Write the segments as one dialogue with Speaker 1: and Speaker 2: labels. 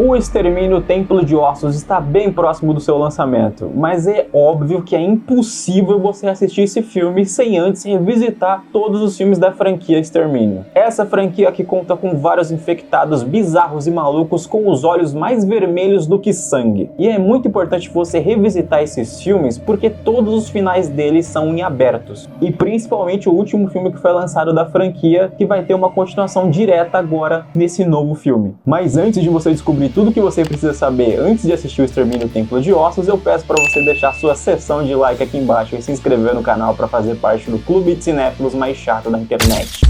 Speaker 1: O Extermínio Templo de Ossos está bem próximo do seu lançamento, mas é óbvio que é impossível você assistir esse filme sem antes revisitar todos os filmes da franquia Extermínio. Essa franquia que conta com vários infectados bizarros e malucos com os olhos mais vermelhos do que sangue. E é muito importante você revisitar esses filmes porque todos os finais deles são em abertos. E principalmente o último filme que foi lançado da franquia, que vai ter uma continuação direta agora nesse novo filme. Mas antes de você descobrir tudo que você precisa saber antes de assistir o Extermínio Templo de Ossos, eu peço para você deixar sua seção de like aqui embaixo e se inscrever no canal para fazer parte do clube de cinéfilos mais chato da internet.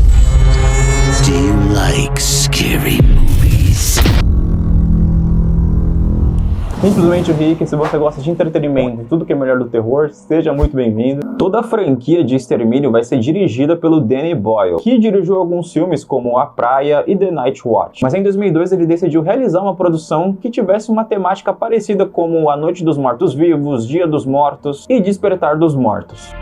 Speaker 2: Do you like scary movies?
Speaker 1: Simplesmente o Rick, se você gosta de entretenimento e tudo que é melhor do terror, seja muito bem-vindo. Toda a franquia de Extermínio vai ser dirigida pelo Danny Boyle, que dirigiu alguns filmes como A Praia e The Night Watch. Mas em 2002 ele decidiu realizar uma produção que tivesse uma temática parecida como A Noite dos Mortos-Vivos, Dia dos Mortos e Despertar dos Mortos.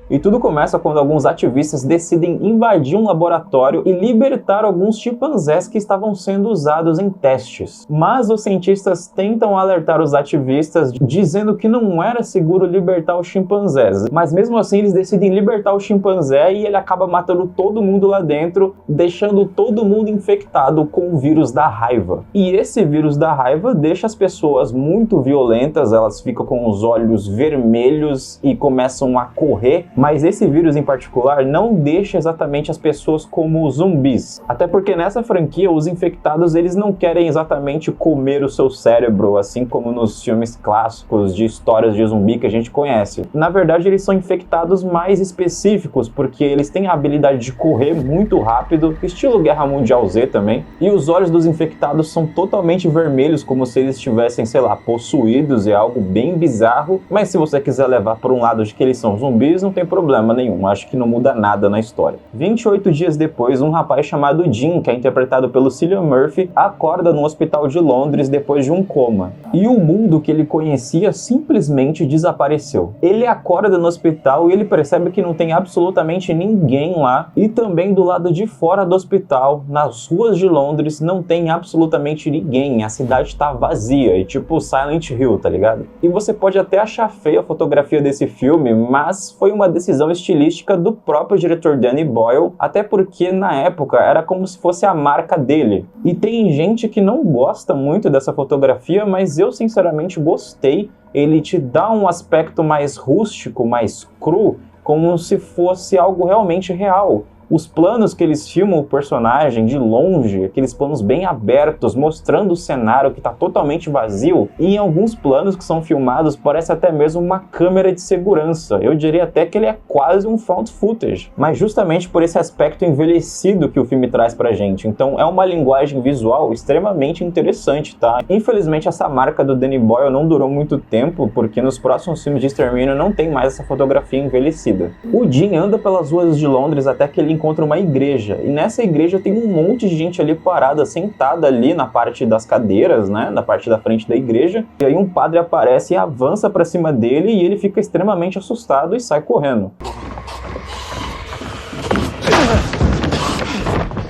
Speaker 1: E tudo começa quando alguns ativistas decidem invadir um laboratório e libertar alguns chimpanzés que estavam sendo usados em testes. Mas os cientistas tentam alertar os ativistas dizendo que não era seguro libertar os chimpanzés. Mas mesmo assim eles decidem libertar o chimpanzé e ele acaba matando todo mundo lá dentro, deixando todo mundo infectado com o vírus da raiva. E esse vírus da raiva deixa as pessoas muito violentas, elas ficam com os olhos vermelhos e começam a correr. Mas esse vírus em particular não deixa exatamente as pessoas como zumbis. Até porque nessa franquia os infectados eles não querem exatamente comer o seu cérebro, assim como nos filmes clássicos de histórias de zumbi que a gente conhece. Na verdade eles são infectados mais específicos, porque eles têm a habilidade de correr muito rápido, estilo Guerra Mundial Z também. E os olhos dos infectados são totalmente vermelhos, como se eles estivessem, sei lá, possuídos, é algo bem bizarro. Mas se você quiser levar por um lado de que eles são zumbis, não tem problema nenhum, acho que não muda nada na história. 28 dias depois, um rapaz chamado Jim, que é interpretado pelo Cillian Murphy, acorda no hospital de Londres depois de um coma. E o mundo que ele conhecia simplesmente desapareceu. Ele acorda no hospital e ele percebe que não tem absolutamente ninguém lá, e também do lado de fora do hospital, nas ruas de Londres, não tem absolutamente ninguém, a cidade tá vazia, e tipo Silent Hill, tá ligado? E você pode até achar feia a fotografia desse filme, mas foi uma decisão estilística do próprio diretor Danny Boyle, até porque na época era como se fosse a marca dele. E tem gente que não gosta muito dessa fotografia, mas eu sinceramente gostei. Ele te dá um aspecto mais rústico, mais cru, como se fosse algo realmente real. Os planos que eles filmam o personagem de longe, aqueles planos bem abertos, mostrando o cenário que está totalmente vazio, e em alguns planos que são filmados parece até mesmo uma câmera de segurança. Eu diria até que ele é quase um found footage, mas justamente por esse aspecto envelhecido que o filme traz pra gente. Então é uma linguagem visual extremamente interessante, tá? Infelizmente essa marca do Danny Boyle não durou muito tempo, porque nos próximos filmes de Extermínio não tem mais essa fotografia envelhecida. O Jim anda pelas ruas de Londres até que ele encontra uma igreja, e nessa igreja tem um monte de gente ali parada, sentada ali na parte das cadeiras, né, na parte da frente da igreja, e aí um padre aparece e avança pra cima dele e ele fica extremamente assustado e sai correndo.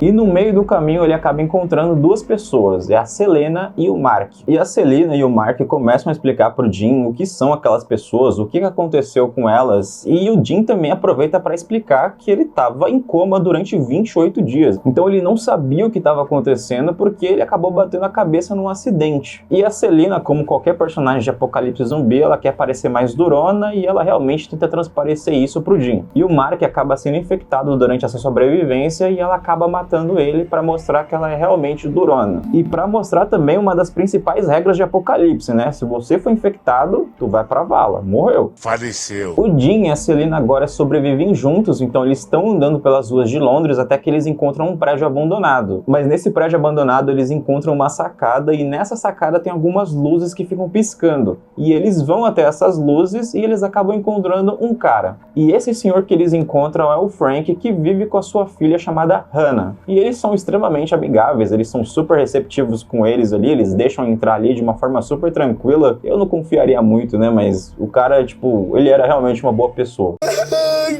Speaker 1: E no meio do caminho ele acaba encontrando duas pessoas, é a Selena e o Mark. E a Selena e o Mark começam a explicar pro Jim o que são aquelas pessoas, o que aconteceu com elas, e o Jim também aproveita para explicar que ele estava em coma durante 28 dias. Então ele não sabia o que estava acontecendo porque ele acabou batendo a cabeça num acidente. E a Selena, como qualquer personagem de Apocalipse Zumbi, ela quer parecer mais durona e ela realmente tenta transparecer isso pro Jim. E o Mark acaba sendo infectado durante essa sobrevivência e ela acaba matando ele para mostrar que ela é realmente durona. E para mostrar também uma das principais regras de Apocalipse, né? Se você for infectado, tu vai pra vala. Morreu.
Speaker 3: Faleceu.
Speaker 1: O Jim e a Selena agora sobrevivem juntos, então eles estão andando pelas ruas de Londres até que eles encontram um prédio abandonado. Mas nesse prédio abandonado eles encontram uma sacada e nessa sacada tem algumas luzes que ficam piscando. E eles vão até essas luzes e eles acabam encontrando um cara. E esse senhor que eles encontram é o Frank, que vive com a sua filha chamada Hannah. E eles são extremamente amigáveis, eles são super receptivos com eles ali, eles deixam entrar ali de uma forma super tranquila. Eu não confiaria muito, né, mas o cara, tipo, ele era realmente uma boa pessoa.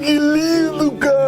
Speaker 3: Que lindo, cara!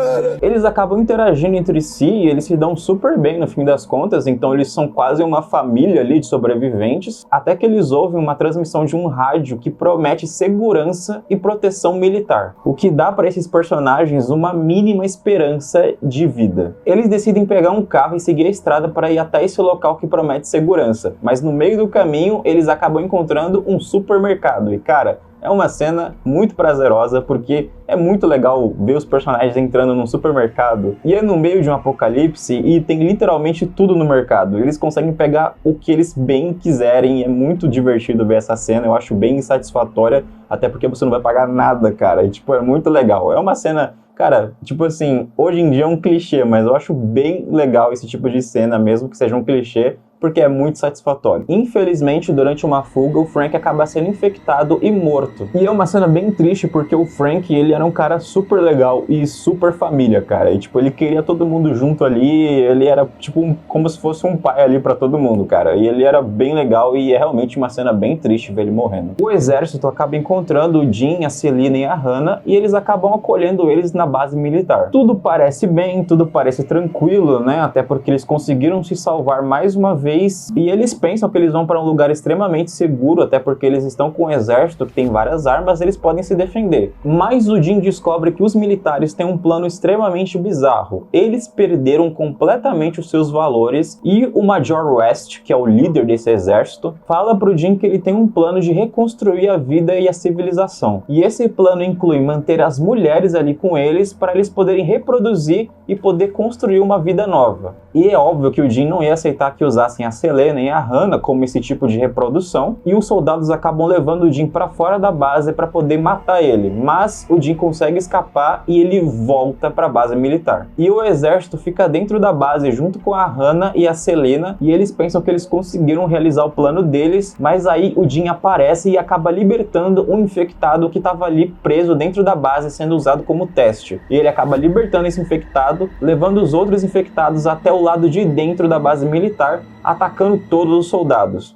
Speaker 1: eles acabam interagindo entre si e eles se dão super bem no fim das contas, então eles são quase uma família ali de sobreviventes, até que eles ouvem uma transmissão de um rádio que promete segurança e proteção militar, o que dá para esses personagens uma mínima esperança de vida. Eles decidem pegar um carro e seguir a estrada para ir até esse local que promete segurança, mas no meio do caminho eles acabam encontrando um supermercado e, cara, é uma cena muito prazerosa porque é muito legal ver os personagens entrando num supermercado e é no meio de um apocalipse e tem literalmente tudo no mercado. Eles conseguem pegar o que eles bem quiserem e é muito divertido ver essa cena, eu acho bem satisfatória, até porque você não vai pagar nada, cara, e tipo, é muito legal. É uma cena, cara, tipo assim, hoje em dia é um clichê, mas eu acho bem legal esse tipo de cena, mesmo que seja um clichê, porque é muito satisfatório. Infelizmente, durante uma fuga, o Frank acaba sendo infectado e morto. E é uma cena bem triste, porque o Frank, ele era um cara super legal e super família, cara. E, tipo, ele queria todo mundo junto ali, ele era, tipo, como se fosse um pai ali pra todo mundo, cara. E ele era bem legal e é realmente uma cena bem triste ver ele morrendo. O exército acaba encontrando o Jim, a Selina e a Hannah, e eles acabam acolhendo eles na base militar. Tudo parece bem, tudo parece tranquilo, né? Até porque eles conseguiram se salvar mais uma vez e eles pensam que eles vão para um lugar extremamente seguro, até porque eles estão com um exército que tem várias armas, eles podem se defender. Mas o Jim descobre que os militares têm um plano extremamente bizarro. Eles perderam completamente os seus valores e o Major West, que é o líder desse exército, fala pro Jim que ele tem um plano de reconstruir a vida e a civilização. E esse plano inclui manter as mulheres ali com eles para eles poderem reproduzir e poder construir uma vida nova. E é óbvio que o Jim não ia aceitar que usassem a Selena e a Hannah como esse tipo de reprodução, e os soldados acabam levando o Jim para fora da base para poder matar ele, mas o Jim consegue escapar e ele volta para a base militar. E o exército fica dentro da base junto com a Hannah e a Selena, e eles pensam que eles conseguiram realizar o plano deles, mas aí o Jim aparece e acaba libertando um infectado que estava ali preso dentro da base sendo usado como teste. E ele acaba libertando esse infectado, levando os outros infectados até o lado de dentro da base militar, atacando todos os soldados.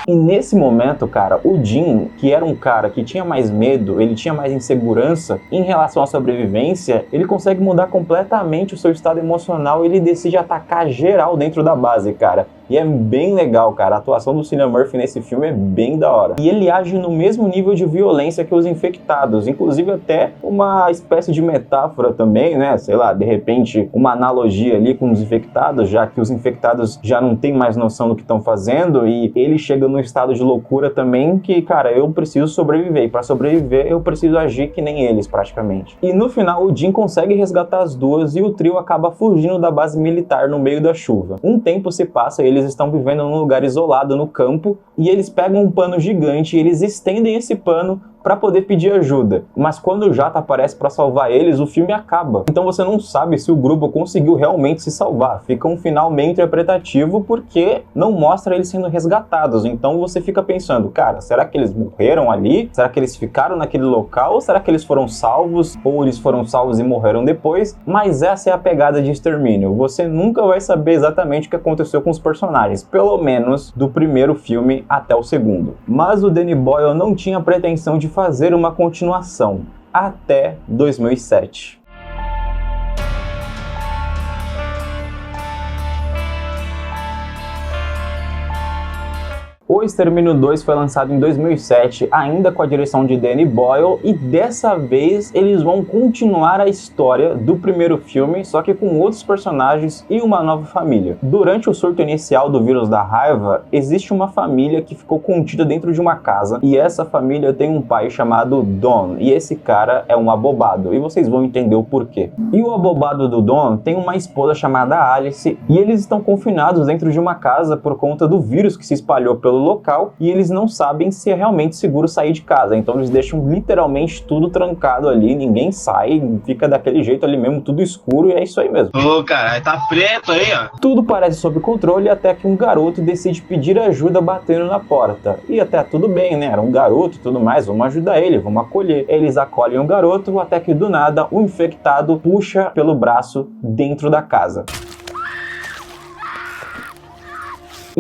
Speaker 1: E nesse momento, cara, o Jim, que era um cara que tinha mais medo, ele tinha mais insegurança em relação à sobrevivência, ele consegue mudar completamente o seu estado emocional e ele decide atacar geral dentro da base, cara. E é bem legal, cara. A atuação do Cillian Murphy nesse filme é bem da hora. E ele age no mesmo nível de violência que os infectados. Inclusive até uma espécie de metáfora também, né? Sei lá, de repente uma analogia ali com os infectados, já que os infectados já não têm mais noção do que estão fazendo e ele chega num estado de loucura também que, cara, eu preciso sobreviver. E para sobreviver eu preciso agir que nem eles, praticamente. E no final o Jim consegue resgatar as duas e o trio acaba fugindo da base militar no meio da chuva. Um tempo se passa e eles estão vivendo num lugar isolado no campo e eles pegam um pano gigante e eles estendem esse pano para poder pedir ajuda. Mas quando o Jata aparece para salvar eles, o filme acaba. Então você não sabe se o grupo conseguiu realmente se salvar. Fica um final meio interpretativo porque não mostra eles sendo resgatados. Então você fica pensando, cara, será que eles morreram ali? Será que eles ficaram naquele local? Ou será que eles foram salvos? Ou eles foram salvos e morreram depois? Mas essa é a pegada de Extermínio. Você nunca vai saber exatamente o que aconteceu com os personagens. Pelo menos do primeiro filme até o segundo. Mas o Danny Boyle não tinha pretensão de fazer uma continuação, até 2007. O Extermínio 2 foi lançado em 2007, ainda com a direção de Danny Boyle, e dessa vez eles vão continuar a história do primeiro filme, só que com outros personagens e uma nova família. Durante o surto inicial do vírus da raiva, existe uma família que ficou contida dentro de uma casa, e essa família tem um pai chamado Don, e esse cara é um abobado, e vocês vão entender o porquê. E o abobado do Don tem uma esposa chamada Alice, e eles estão confinados dentro de uma casa por conta do vírus que se espalhou pelo local e eles não sabem se é realmente seguro sair de casa, então eles deixam literalmente tudo trancado ali, ninguém sai, fica daquele jeito ali mesmo, tudo escuro, e é isso aí mesmo.
Speaker 3: Ô, cara, tá preto aí, ó.
Speaker 1: Tudo parece sob controle até que um garoto decide pedir ajuda batendo na porta. E até tudo bem, né? Era um garoto e tudo mais, vamos ajudar ele, vamos acolher. Eles acolhem o garoto até que do nada o infectado puxa pelo braço dentro da casa.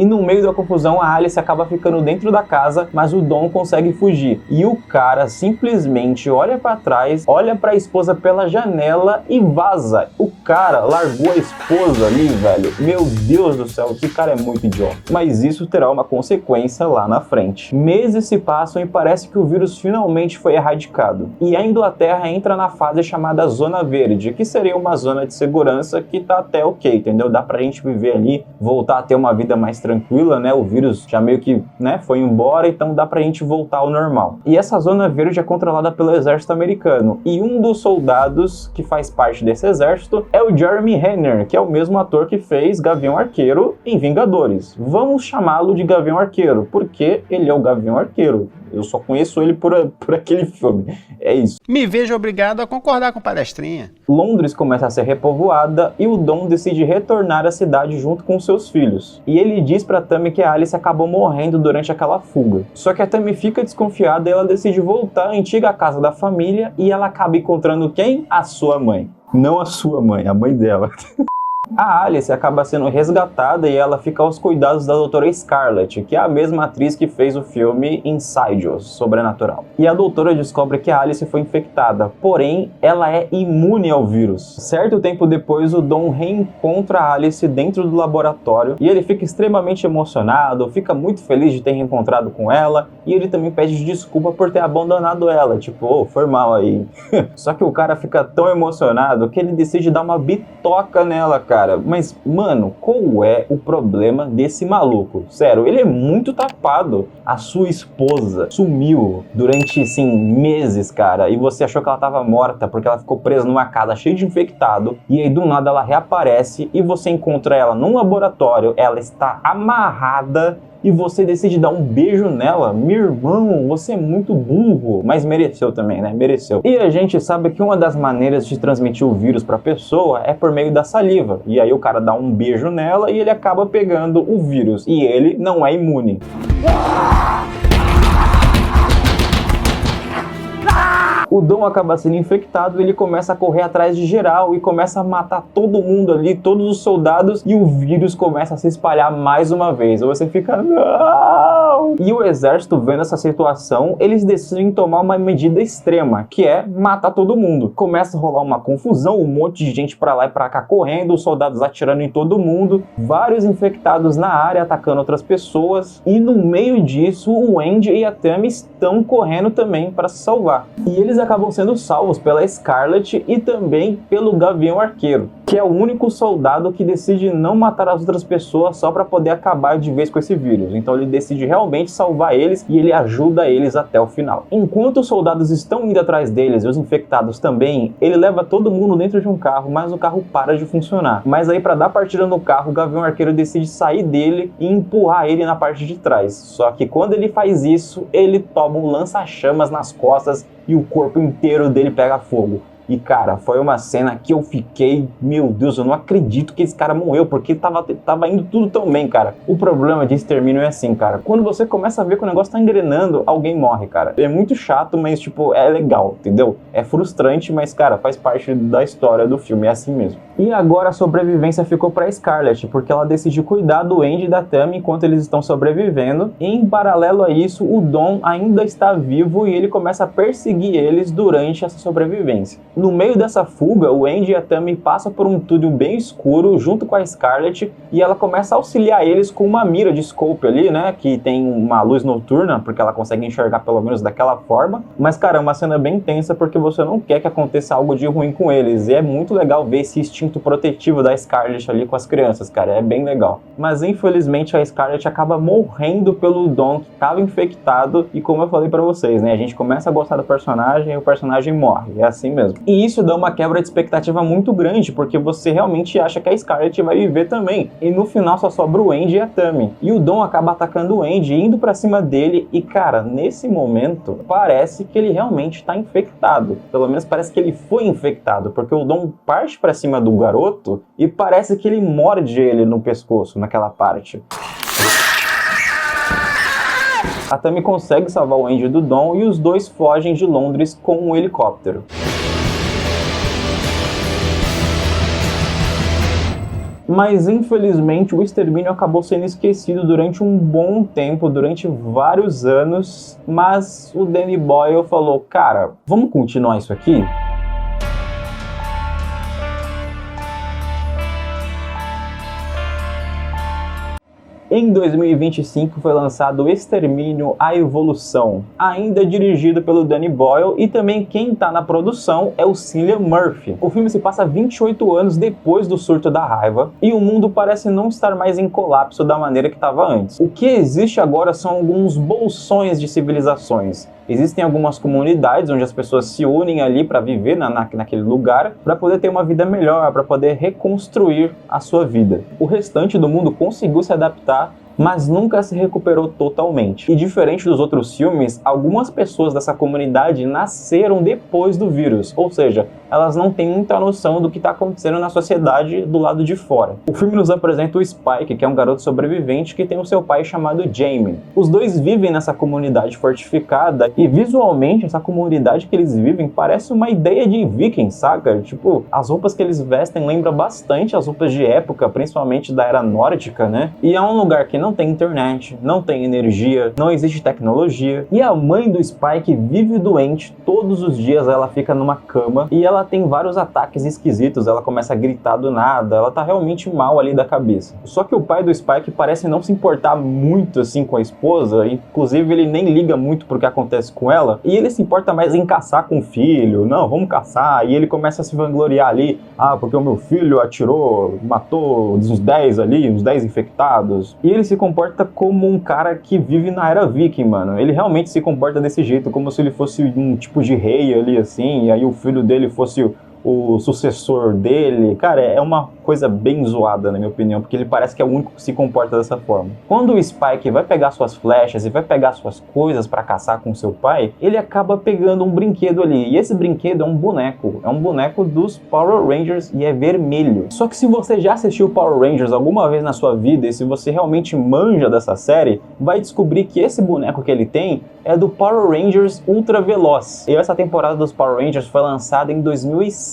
Speaker 1: E no meio da confusão, a Alice acaba ficando dentro da casa, mas o Dom consegue fugir. E o cara simplesmente olha pra trás, olha pra esposa pela janela e vaza. O cara largou a esposa ali, velho. Meu Deus do céu, esse cara é muito idiota. Mas isso terá uma consequência lá na frente. Meses se passam e parece que o vírus finalmente foi erradicado. E a Inglaterra entra na fase chamada Zona Verde, que seria uma zona de segurança que tá até ok, entendeu? Dá pra gente viver ali, voltar a ter uma vida mais tranquila, né? O vírus já meio que, né, foi embora, então dá pra gente voltar ao normal. E essa Zona Verde é controlada pelo exército americano. E um dos soldados que faz parte desse exército é o Jeremy Renner, que é o mesmo ator que fez Gavião Arqueiro em Vingadores. Vamos chamá-lo de Gavião Arqueiro, porque ele é o Gavião Arqueiro. Eu só conheço ele por aquele filme. É isso.
Speaker 4: Me vejo obrigado a concordar com o palestrinha.
Speaker 1: Londres começa a ser repovoada e o Dom decide retornar à cidade junto com seus filhos. E ele diz pra Tammy que a Alice acabou morrendo durante aquela fuga. Só que a Tammy fica desconfiada e ela decide voltar à antiga casa da família e ela acaba encontrando quem? A sua mãe. Não a sua mãe, a mãe dela. A Alice acaba sendo resgatada e ela fica aos cuidados da doutora Scarlett, que é a mesma atriz que fez o filme Insidious, Sobrenatural. E a doutora descobre que a Alice foi infectada, porém ela é imune ao vírus. Certo tempo depois, o Dom reencontra a Alice dentro do laboratório e ele fica extremamente emocionado, fica muito feliz de ter reencontrado com ela e ele também pede desculpa por ter abandonado ela, tipo, oh, foi mal aí. Só que o cara fica tão emocionado que ele decide dar uma bitoca nela, cara. Mas, mano, qual é o problema desse maluco? Sério, ele é muito tapado. A sua esposa sumiu durante, assim, meses, cara, e você achou que ela tava morta porque ela ficou presa numa casa cheia de infectado, e aí do nada ela reaparece e você encontra ela num laboratório, ela está amarrada e você decide dar um beijo nela. Meu irmão, você é muito burro. Mas mereceu também, né? Mereceu. E a gente sabe que uma das maneiras de transmitir o vírus pra pessoa é por meio da saliva. E aí o cara dá um beijo nela e ele acaba pegando o vírus. E ele não é imune. O Dom acaba sendo infectado, ele começa a correr atrás de geral e começa a matar todo mundo ali, todos os soldados, e o vírus começa a se espalhar mais uma vez. Você fica, não! E o exército, vendo essa situação, eles decidem tomar uma medida extrema, que é matar todo mundo. Começa a rolar uma confusão, um monte de gente pra lá e pra cá correndo, os soldados atirando em todo mundo, vários infectados na área atacando outras pessoas, e no meio disso, o Andy e a Tammy estão correndo também para se salvar. E eles acabam sendo salvos pela Scarlett e também pelo Gavião Arqueiro, que é o único soldado que decide não matar as outras pessoas só para poder acabar de vez com esse vírus. Então ele decide realmente salvar eles e ele ajuda eles até o final. Enquanto os soldados estão indo atrás deles e os infectados também, ele leva todo mundo dentro de um carro, mas o carro para de funcionar. Mas aí, para dar partida no carro, o Gavião Arqueiro decide sair dele e empurrar ele na parte de trás. Só que quando ele faz isso, ele toma um lança-chamas nas costas e o corpo inteiro dele pega fogo. E cara, foi uma cena que eu fiquei, meu Deus, eu não acredito que esse cara morreu, porque tava indo tudo tão bem, cara. O problema de extermínio é assim, cara, quando você começa a ver que o negócio tá engrenando, alguém morre, cara. É muito chato, mas tipo, é legal, entendeu? É frustrante, mas cara, faz parte da história do filme, é assim mesmo. E agora a sobrevivência ficou pra Scarlett, porque ela decide cuidar do Andy e da Tammy enquanto eles estão sobrevivendo. E em paralelo a isso, o Dom ainda está vivo e ele começa a perseguir eles durante essa sobrevivência. No meio dessa fuga, o Andy e a Tammy passam por um túnel bem escuro junto com a Scarlett e ela começa a auxiliar eles com uma mira de scope ali, né, que tem uma luz noturna, porque ela consegue enxergar pelo menos daquela forma. Mas cara, é uma cena bem tensa porque você não quer que aconteça algo de ruim com eles, e é muito legal ver esse instinto protetivo da Scarlett ali com as crianças, cara, é bem legal. Mas infelizmente a Scarlett acaba morrendo pelo Dom, que estava infectado, e como eu falei pra vocês, né, a gente começa a gostar do personagem e o personagem morre, é assim mesmo. E isso dá uma quebra de expectativa muito grande, porque você realmente acha que a Scarlett vai viver também. E no final só sobra o Andy e a Tammy. E o Dom acaba atacando o Andy, indo pra cima dele. E cara, nesse momento, parece que ele realmente tá infectado. Pelo menos parece que ele foi infectado, porque o Dom parte pra cima do garoto e parece que ele morde ele no pescoço, naquela parte. A Tammy consegue salvar o Andy do Dom e os dois fogem de Londres com um helicóptero. Mas infelizmente o extermínio acabou sendo esquecido durante um bom tempo, durante vários anos, mas o Danny Boyle falou, cara, vamos continuar isso aqui? Em 2025 foi lançado O Extermínio, a Evolução, ainda dirigido pelo Danny Boyle, e também quem tá na produção é o Cillian Murphy. O filme se passa 28 anos depois do surto da raiva, e o mundo parece não estar mais em colapso da maneira que estava antes. O que existe agora são alguns bolsões de civilizações. Existem algumas comunidades onde as pessoas se unem ali para viver naquele lugar, para poder ter uma vida melhor, para poder reconstruir a sua vida. O restante do mundo conseguiu se adaptar, mas nunca se recuperou totalmente. E diferente dos outros filmes, algumas pessoas dessa comunidade nasceram depois do vírus, ou seja, elas não têm muita noção do que está acontecendo na sociedade do lado de fora. O filme nos apresenta o Spike, que é um garoto sobrevivente que tem o seu pai chamado Jamie. Os dois vivem nessa comunidade fortificada e visualmente essa comunidade que eles vivem parece uma ideia de vikings, saca? Tipo, as roupas que eles vestem lembram bastante as roupas de época, principalmente da era nórdica, né? E é um lugar que não tem internet, não tem energia, não existe tecnologia. E a mãe do Spike vive doente, todos os dias ela fica numa cama e ela tem vários ataques esquisitos, ela começa a gritar do nada, ela tá realmente mal ali da cabeça. Só que o pai do Spike parece não se importar muito assim com a esposa, inclusive ele nem liga muito pro que acontece com ela, e ele se importa mais em caçar com o filho, não, vamos caçar, e ele começa a se vangloriar ali, porque o meu filho atirou, matou uns 10 ali, uns 10 infectados, e ele se comporta como um cara que vive na era viking, mano. Ele realmente se comporta desse jeito, como se ele fosse um tipo de rei ali, assim, e aí o filho dele fosse o sucessor dele. Cara, é uma coisa bem zoada, na minha opinião, porque ele parece que é o único que se comporta dessa forma. Quando o Spike vai pegar suas flechas e vai pegar suas coisas pra caçar com seu pai, ele acaba pegando um brinquedo ali, e esse brinquedo é um boneco dos Power Rangers e é vermelho. Só que se você já assistiu Power Rangers alguma vez na sua vida, e se você realmente manja dessa série, vai descobrir que esse boneco que ele tem é do Power Rangers Ultra Veloz. E essa temporada dos Power Rangers foi lançada em 2007.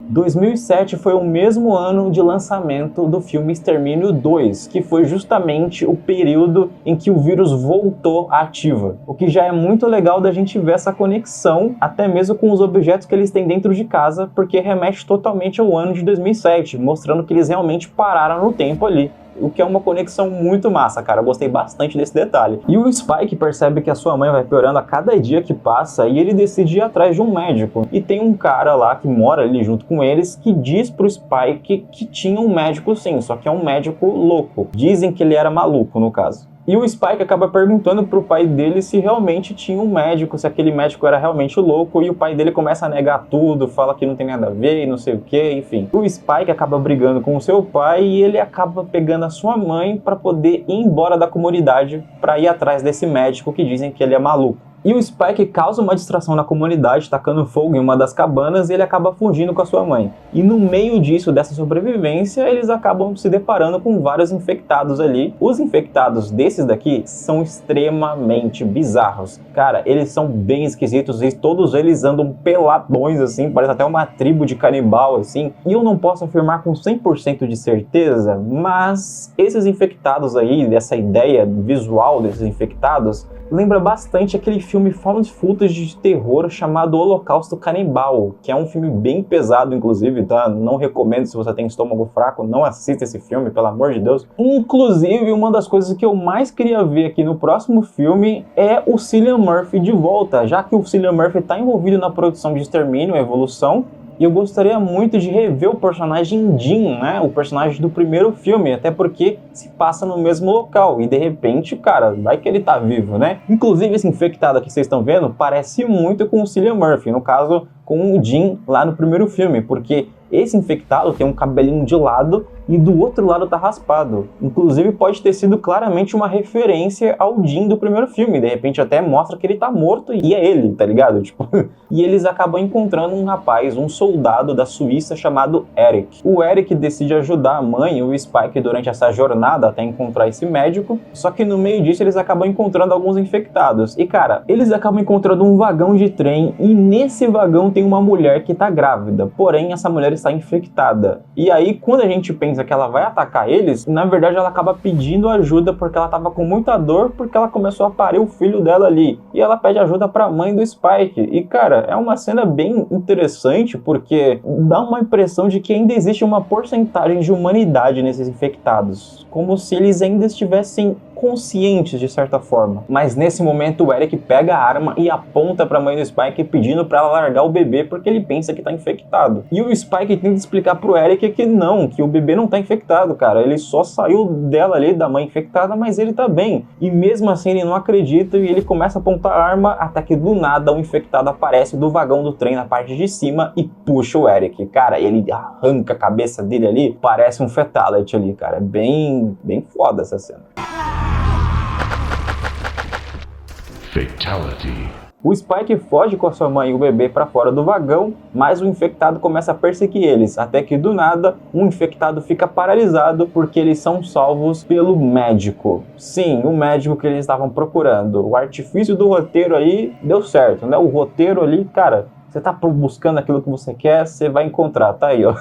Speaker 1: 2007 foi o mesmo ano de lançamento do filme Extermínio 2, que foi justamente o período em que o vírus voltou à ativa. O que já é muito legal da gente ver essa conexão, até mesmo com os objetos que eles têm dentro de casa, porque remete totalmente ao ano de 2007, mostrando que eles realmente pararam no tempo ali. O que é uma conexão muito massa, cara. Eu gostei bastante desse detalhe. E o Spike percebe que a sua mãe vai piorando a cada dia que passa e ele decide ir atrás de um médico. E tem um cara lá que mora ali junto com eles que diz pro Spike que tinha um médico sim, só que é um médico louco. Dizem que ele era maluco, no caso. E o Spike acaba perguntando pro pai dele se realmente tinha um médico, se aquele médico era realmente louco, e o pai dele começa a negar tudo, fala que não tem nada a ver e não sei o que, enfim. O Spike acaba brigando com o seu pai e ele acaba pegando a sua mãe para poder ir embora da comunidade para ir atrás desse médico que dizem que ele é maluco. E o Spike causa uma distração na comunidade, tacando fogo em uma das cabanas, e ele acaba fugindo com a sua mãe. E no meio disso, dessa sobrevivência, eles acabam se deparando com vários infectados ali. Os infectados desses daqui são extremamente bizarros. Cara, eles são bem esquisitos e todos eles andam peladões, assim, parece até uma tribo de canibal, assim. E eu não posso afirmar com 100% de certeza, mas esses infectados aí, dessa ideia visual desses infectados, lembra bastante aquele filme found footage de terror chamado Holocausto Canibal, que é um filme bem pesado, inclusive, tá? Não recomendo se você tem estômago fraco, não assista esse filme, pelo amor de Deus. Inclusive, uma das coisas que eu mais queria ver aqui no próximo filme é o Cillian Murphy de volta, já que o Cillian Murphy está envolvido na produção de Extermínio, a Evolução, e eu gostaria muito de rever o personagem Jim, né? O personagem do primeiro filme, até porque se passa no mesmo local. E de repente, cara, vai que ele tá vivo, né? Inclusive, esse infectado aqui que vocês estão vendo parece muito com o Cillian Murphy. No caso, com o Jim lá no primeiro filme. Porque esse infectado tem um cabelinho de lado e do outro lado tá raspado. Inclusive pode ter sido claramente uma referência ao Jim do primeiro filme. De repente até mostra que ele tá morto e é ele, tá ligado? Tipo, e eles acabam encontrando um rapaz, um soldado da Suíça chamado Eric. O Eric decide ajudar a mãe e o Spike durante essa jornada até encontrar esse médico. Só que no meio disso eles acabam encontrando alguns infectados. E cara, eles acabam encontrando um vagão de trem e nesse vagão tem uma mulher que tá grávida. Porém, essa mulher está infectada. E aí, quando a gente pensa pensa que ela vai atacar eles, na verdade ela acaba pedindo ajuda porque ela tava com muita dor, porque ela começou a parir o filho dela ali. E ela pede ajuda pra mãe do Spike. E cara, é uma cena bem interessante porque dá uma impressão de que ainda existe uma porcentagem de humanidade nesses infectados, como se eles ainda estivessem conscientes de certa forma. Mas nesse momento o Eric pega a arma e aponta pra mãe do Spike pedindo pra ela largar o bebê porque ele pensa que tá infectado. E o Spike tenta explicar pro Eric que não, que o bebê não tá infectado, cara. Ele só saiu dela ali, da mãe infectada, mas ele tá bem. E mesmo assim ele não acredita e ele começa a apontar a arma até que do nada um infectado aparece do vagão do trem na parte de cima e puxa o Eric. Cara, ele arranca a cabeça dele ali, parece um fatality ali, cara. É bem foda essa cena.
Speaker 2: Fatality.
Speaker 1: O Spike foge com a sua mãe e o bebê para fora do vagão, mas o infectado começa a perseguir eles, até que do nada, um infectado fica paralisado porque eles são salvos pelo médico. Sim, o médico que eles estavam procurando. O artifício do roteiro aí deu certo, né? O roteiro ali, cara, você tá buscando aquilo que você quer, você vai encontrar, tá aí, ó.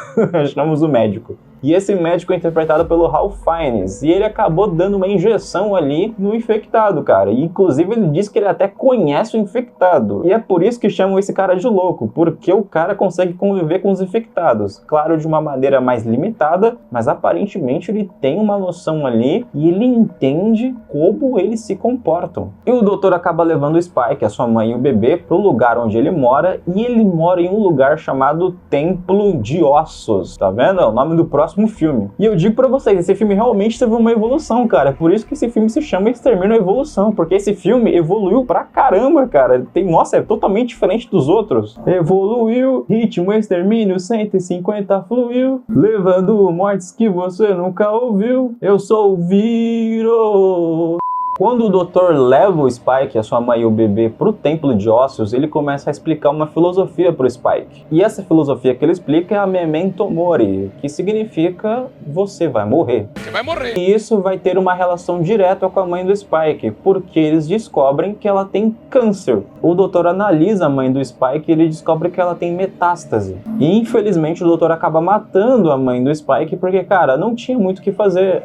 Speaker 1: Chamamos o médico. E esse médico é interpretado pelo Ralph Fiennes, e ele acabou dando uma injeção ali no infectado, cara. E inclusive ele diz que ele até conhece o infectado. E é por isso que chamam esse cara de louco, porque o cara consegue conviver com os infectados. Claro, de uma maneira mais limitada, mas aparentemente ele tem uma noção ali e ele entende como eles se comportam. E o doutor acaba levando o Spike, a sua mãe e o bebê pro lugar onde ele mora, e ele mora em um lugar chamado Templo de Ossos. Tá vendo? É o nome do próximo filme. E eu digo pra vocês, esse filme realmente teve uma evolução, cara. É por isso que esse filme se chama Extermínio à Evolução, porque esse filme evoluiu pra caramba, cara. Nossa, é totalmente diferente dos outros. Evoluiu, ritmo extermínio 150 fluiu, levando mortes que você nunca ouviu. Eu sou o vírus. Quando o doutor leva o Spike, a sua mãe e o bebê pro Templo de Ossos, ele começa a explicar uma filosofia pro Spike. E essa filosofia que ele explica é a Memento Mori, que significa você vai morrer.
Speaker 5: Você vai morrer.
Speaker 1: E isso vai ter uma relação direta com a mãe do Spike, porque eles descobrem que ela tem câncer. O doutor analisa a mãe do Spike e ele descobre que ela tem metástase. E infelizmente o doutor acaba matando a mãe do Spike porque, cara, não tinha muito o que fazer.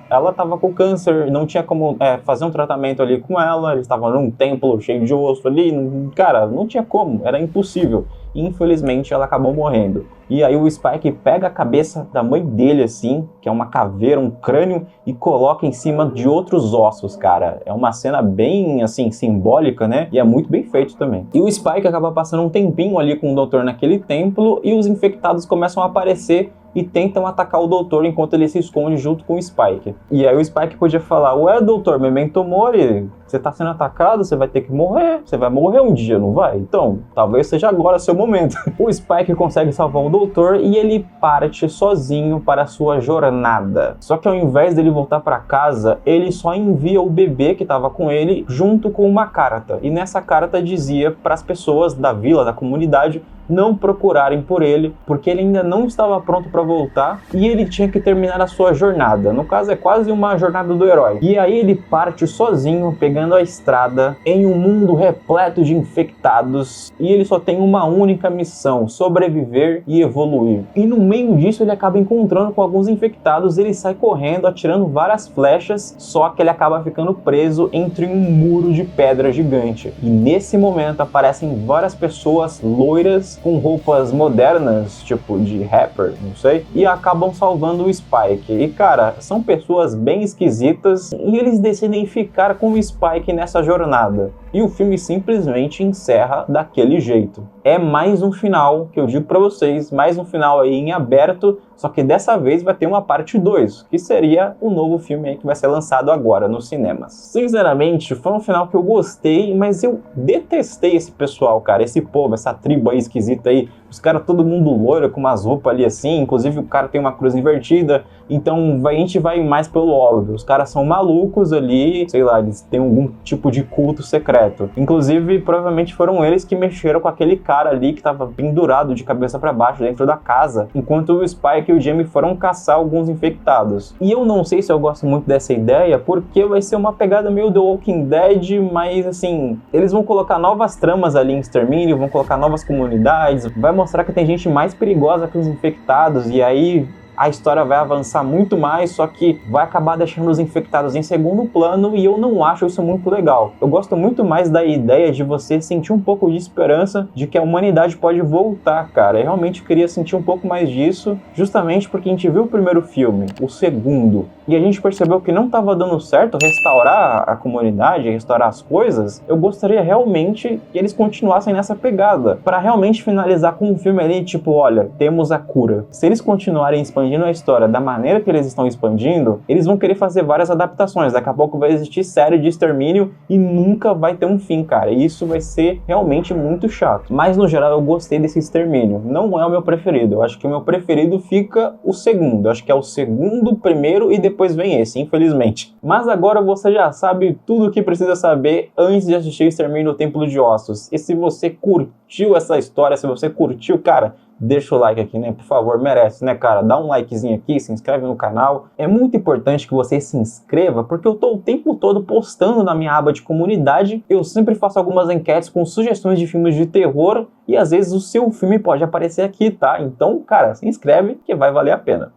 Speaker 1: Ela tava com câncer, não tinha como fazer um tratamento ali com ela, eles estavam num templo cheio de osso ali, cara, não tinha como, era impossível. E infelizmente ela acabou morrendo. E aí o Spike pega a cabeça da mãe dele assim, que é uma caveira, um crânio, e coloca em cima de outros ossos, cara. É uma cena bem, assim, simbólica, né? E é muito bem feito também. E o Spike acaba passando um tempinho ali com o doutor naquele templo, e os infectados começam a aparecer e tentam atacar o doutor enquanto ele se esconde junto com o Spike. E aí o Spike podia falar, ué, doutor, Memento Mori, você tá sendo atacado, você vai ter que morrer, você vai morrer um dia, não vai? Então, talvez seja agora seu momento. O Spike consegue salvar o doutor e ele parte sozinho para a sua jornada. Só que ao invés dele voltar para casa, ele só envia o bebê que estava com ele junto com uma carta. E nessa carta dizia para as pessoas da vila, da comunidade, não procurarem por ele, porque ele ainda não estava pronto para voltar e ele tinha que terminar a sua jornada. No caso, é quase uma jornada do herói. E aí ele parte sozinho, pegando a estrada, em um mundo repleto de infectados, e ele só tem uma única missão: sobreviver e evoluir. E no meio disso ele acaba encontrando com alguns infectados, ele sai correndo, atirando várias flechas, só que ele acaba ficando preso entre um muro de pedra gigante. E nesse momento aparecem várias pessoas loiras, com roupas modernas, tipo de rapper, não sei, e acabam salvando o Spike. E cara, são pessoas bem esquisitas e eles decidem ficar com o Spike nessa jornada. E o filme simplesmente encerra daquele jeito. É mais um final, que eu digo pra vocês, mais um final aí em aberto, só que dessa vez vai ter uma parte 2, que seria o novo filme aí que vai ser lançado agora nos cinemas. Sinceramente, foi um final que eu gostei, mas eu detestei esse pessoal, cara, esse povo, essa tribo aí esquisita aí, os caras todo mundo loiro, com umas roupas ali assim, inclusive o cara tem uma cruz invertida, então a gente vai mais pelo óbvio, os caras são malucos ali, sei lá, eles têm algum tipo de culto secreto. Inclusive, provavelmente foram eles que mexeram com aquele cara ali que tava pendurado de cabeça pra baixo dentro da casa, enquanto o Spike e o Jamie foram caçar alguns infectados. E eu não sei se eu gosto muito dessa ideia, porque vai ser uma pegada meio The Walking Dead, mas assim, eles vão colocar novas tramas ali em Extermínio, vão colocar novas comunidades, vai mostrar que tem gente mais perigosa que os infectados, e aí a história vai avançar muito mais, só que vai acabar deixando os infectados em segundo plano, e eu não acho isso muito legal. Eu gosto muito mais da ideia de você sentir um pouco de esperança de que a humanidade pode voltar, cara. Eu realmente queria sentir um pouco mais disso, justamente porque a gente viu o primeiro filme, o segundo, e a gente percebeu que não estava dando certo restaurar a comunidade, restaurar as coisas. Eu gostaria realmente que eles continuassem nessa pegada, para realmente finalizar com um filme ali, tipo, olha, temos a cura. Se eles continuarem expandindo a história da maneira que eles estão expandindo, eles vão querer fazer várias adaptações. Daqui a pouco vai existir série de extermínio e nunca vai ter um fim, cara. E isso vai ser realmente muito chato. Mas, no geral, eu gostei desse extermínio. Não é o meu preferido. Eu acho que o meu preferido fica o segundo. Eu acho que é o segundo, primeiro e depois vem esse, infelizmente. Mas agora você já sabe tudo o que precisa saber antes de assistir Extermínio no Templo de Ossos. E se você curtiu essa história, se você curtiu, cara, deixa o like aqui, né? Por favor, merece, né, cara? Dá um likezinho aqui, se inscreve no canal. É muito importante que você se inscreva, porque eu tô o tempo todo postando na minha aba de comunidade. Eu sempre faço algumas enquetes com sugestões de filmes de terror e às vezes o seu filme pode aparecer aqui, tá? Então, cara, se inscreve que vai valer a pena.